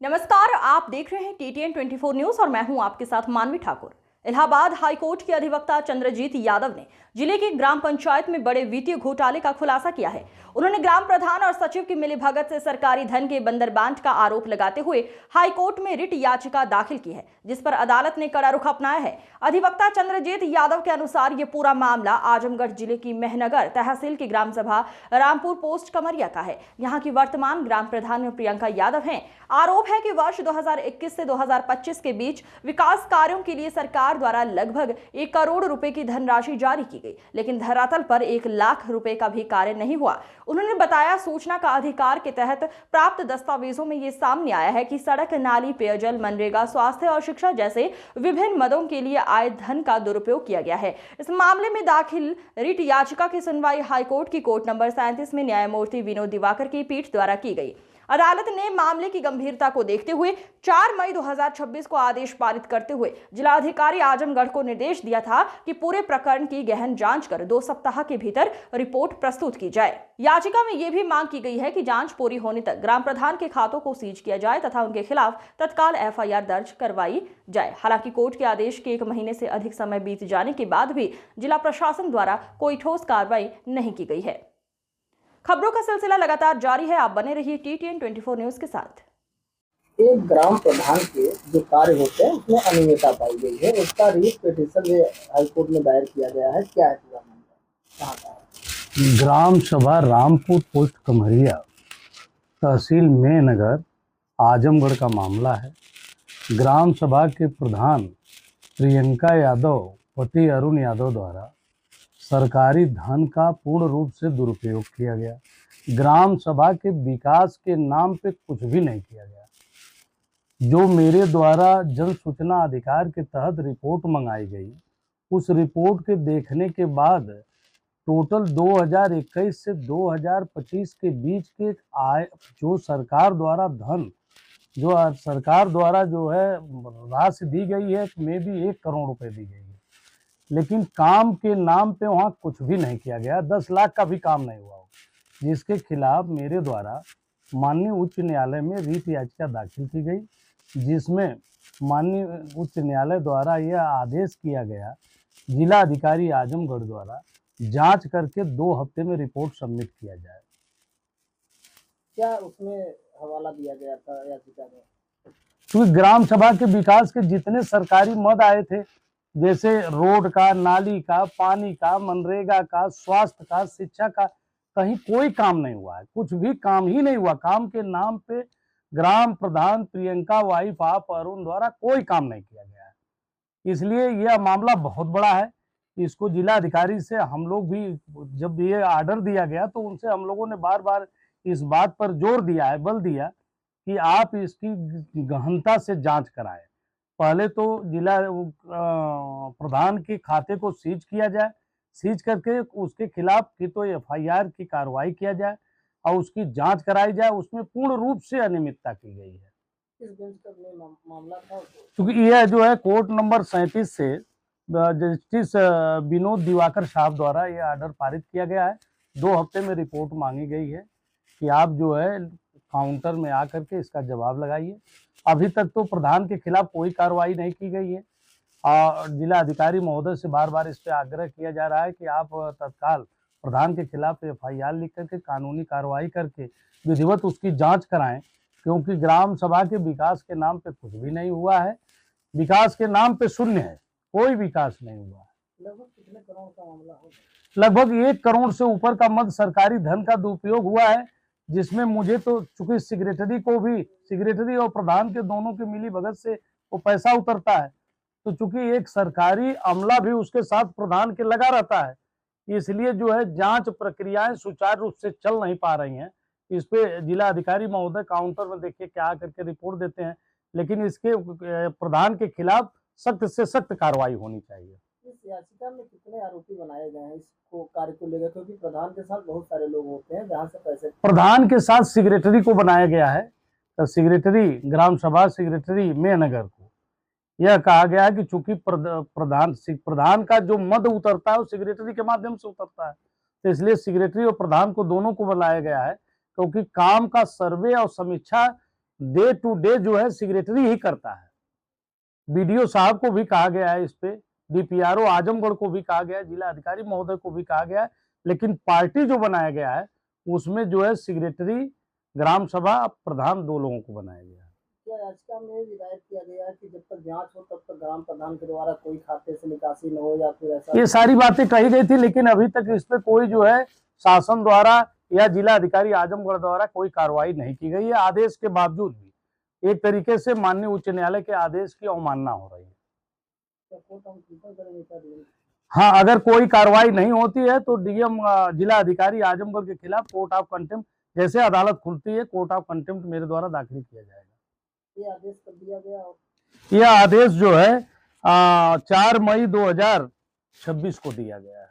नमस्कार, आप देख रहे हैं TTN 24 न्यूज और मैं हूं आपके साथ मानवी ठाकुर। इलाहाबाद हाईकोर्ट के अधिवक्ता चंद्रजीत यादव ने जिले की ग्राम पंचायत में बड़े वित्तीय घोटाले का खुलासा किया है। उन्होंने ग्राम प्रधान और सचिव की मिलीभगत से सरकारी धन के बंदरबांट का आरोप लगाते हुए हाईकोर्ट में रिट याचिका दाखिल की है, जिस पर अदालत ने कड़ा रुख अपनाया है। अधिवक्ता चंद्रजीत यादव के अनुसार ये पूरा मामला आजमगढ़ जिले की मेहनगर तहसील की ग्राम सभा रामपुर पोस्ट कमरिया का है। यहाँ की वर्तमान ग्राम प्रधान प्रियंका यादव हैं। आरोप है कि वर्ष 2021 से 2025 के बीच विकास कार्यों के लिए सरकार द्वारा लगभग 1 करोड़ रुपए की धनराशि जारी की गई, लेकिन धरातल पर 1 लाख रुपए का भी कार्य नहीं हुआ। उन्होंने बताया, सूचना का अधिकार के तहत प्राप्त दस्तावेजों में ये सामने आया है कि सड़क, नाली, पेयजल, मनरेगा, स्वास्थ्य और शिक्षा जैसे विभिन्न मदों के लिए आए धन का दुरुपयोग किया गया है। इस मामले में दाखिल रिट याचिका की सुनवाई हाईकोर्ट की कोर्ट नंबर 37 में न्यायमूर्ति विनोद दिवाकर की पीठ द्वारा की गई। अदालत ने मामले की गंभीरता को देखते हुए 4 मई 2026 को आदेश पारित करते हुए जिलाधिकारी आजमगढ़ को निर्देश दिया था कि पूरे प्रकरण की गहन जांच कर 2 सप्ताह के भीतर रिपोर्ट प्रस्तुत की जाए। याचिका में यह भी मांग की गई है कि जांच पूरी होने तक ग्राम प्रधान के खातों को सीज किया जाए तथा उनके खिलाफ तत्काल FIR दर्ज करवाई जाए। हालांकि कोर्ट के आदेश के 1 महीने से अधिक समय बीत जाने के बाद भी जिला प्रशासन द्वारा कोई ठोस कार्रवाई नहीं की गई है। खबरों का सिलसिला लगातार जारी है, आप बने रहिए TTN 24 न्यूज के साथ। एक ग्राम प्रधान के जो कार्य होते हैं उसमें अनियमितता पाई गई है, उसका रिट पिटीशन हाईकोर्ट में दायर किया गया है। क्या है पूरा मामला, कहाँ का है? ग्राम सभा रामपुर पोस्ट कमरिया तहसील मेहनगर आजमगढ़ का मामला है। ग्राम सभा के प्रधान प्रियंका यादव पति अरुण यादव द्वारा सरकारी धन का पूर्ण रूप से दुरुपयोग किया गया। ग्राम सभा के विकास के नाम पे कुछ भी नहीं किया गया। जो मेरे द्वारा जन सूचना अधिकार के तहत रिपोर्ट मंगाई गई, उस रिपोर्ट के देखने के बाद टोटल 2021 से 2025 के बीच के आय जो सरकार द्वारा धन जो सरकार द्वारा जो है राशि दी गई है, में भी 1 करोड़ रुपए दी गई है, लेकिन काम के नाम पे वहाँ कुछ भी नहीं किया गया। 10 लाख का भी काम नहीं हुआ, जिसके खिलाफ मेरे द्वारा माननीय उच्च न्यायालय में रिट याचिका दाखिल की गई, जिसमें माननीय उच्च न्यायालय द्वारा यह आदेश किया गया जिला अधिकारी आजमगढ़ द्वारा जांच करके 2 हफ्ते में रिपोर्ट सबमिट किया जाए। क्या उसमें हवाला दिया गया था याचिका में? क्योंकि ग्राम सभा के विकास के जितने सरकारी मद आए थे, जैसे रोड का, नाली का, पानी का, मनरेगा का, स्वास्थ्य का, शिक्षा का, कहीं कोई काम नहीं हुआ है। कुछ भी काम ही नहीं हुआ। काम के नाम पे ग्राम प्रधान प्रियंका वाइफ आप अरुण द्वारा कोई काम नहीं किया गया है। इसलिए यह मामला बहुत बड़ा है। इसको जिला अधिकारी से हम लोग भी, जब ये ऑर्डर दिया गया तो उनसे हम लोगों ने बार बार इस बात पर जोर दिया है, बल दिया कि आप इसकी गहनता से जांच कराएं। पहले तो जिला प्रधान के खाते को सीज किया जाए, सीज करके उसके खिलाफ की तो FIR की कार्रवाई किया जाए और उसकी जांच कराई जाए। उसमें पूर्ण रूप से अनियमितता की गई है। किस बेंच का मामला था? क्योंकि यह जो है कोर्ट नंबर 37 से जस्टिस विनोद दिवाकर साहब द्वारा यह ऑर्डर पारित किया गया है। 2 हफ्ते में रिपोर्ट मांगी गई है कि आप जो है काउंटर में आकर के इसका जवाब लगाइए। अभी तक तो प्रधान के खिलाफ कोई कार्रवाई नहीं की गई है और जिला अधिकारी महोदय से बार बार इस पर आग्रह किया जा रहा है कि आप तत्काल प्रधान के खिलाफ FIR लिख करके कानूनी कार्रवाई करके विधिवत उसकी जांच कराएं, क्योंकि ग्राम सभा के विकास के नाम पे कुछ भी नहीं हुआ है। विकास के नाम पे शून्य है, कोई विकास नहीं हुआ है। लगभग कितने करोड़ का मामला होगा? लगभग 1 करोड़ से ऊपर का मद सरकारी धन का दुरुपयोग हुआ है, जिसमें मुझे तो चूंकि सेक्रेटरी और प्रधान के दोनों की मिली भगत से वो पैसा उतरता है, तो चूंकि एक सरकारी अमला भी उसके साथ प्रधान के लगा रहता है, इसलिए जो है जांच प्रक्रियाएं सुचारू रूप से चल नहीं पा रही हैं। इस पे जिला अधिकारी महोदय काउंटर में देखिए क्या करके रिपोर्ट देते हैं, लेकिन इसके प्रधान के खिलाफ सख्त से सख्त कार्रवाई होनी चाहिए। इस याचिका में कितने आरोपी बनाए गए हैं इसको कार्य को लेकर? क्योंकि प्रधान के साथ बहुत सारे लोग होते हैं जहाँ से पैसे। प्रधान के साथ सेक्रेटरी को बनाया गया है, तो सेक्रेटरी ग्राम सभा सेक्रेटरी मेहनगर को यह कहा गया है कि चूंकि प्रधान का जो मद उतरता है वो सेक्रेटरी के माध्यम से उतरता है, तो इसलिए सेक्रेटरी और प्रधान को दोनों को बनाया गया है, क्योंकि काम का सर्वे और समीक्षा डे टू डे जो है सेक्रेटरी ही करता है। बीडीओ साहब को भी कहा गया है, इस पे डीपीआरओ आजमगढ़ को भी कहा गया है, जिला अधिकारी महोदय को भी कहा गया है, लेकिन पार्टी जो बनाया गया है उसमें जो है सेक्रेटरी, ग्राम सभा प्रधान 2 लोगों को बनाया गया है। क्या याचिका में हिदायत किया गया है कि जब तक जांच हो तब तक ग्राम प्रधान के द्वारा कोई खाते से निकासी न हो, या फिर ऐसा? ये सारी बातें कही गई थी, लेकिन अभी तक इस पे कोई जो है शासन द्वारा या जिला अधिकारी आजमगढ़ द्वारा कोई कार्रवाई नहीं की गई है। आदेश के बावजूद भी एक तरीके से माननीय उच्च न्यायालय के आदेश की अवमानना हो रही है। हाँ, अगर कोई कार्रवाई नहीं होती है तो डीएम जिला अधिकारी आजमगढ़ के खिलाफ कोर्ट ऑफ कंटेम्प्ट, जैसे अदालत खुलती है कोर्ट ऑफ कंटेम्प्ट मेरे द्वारा दाखिल किया जाएगा। ये आदेश कर दिया गया? यह आदेश जो है 4 मई 2026 को दिया गया है।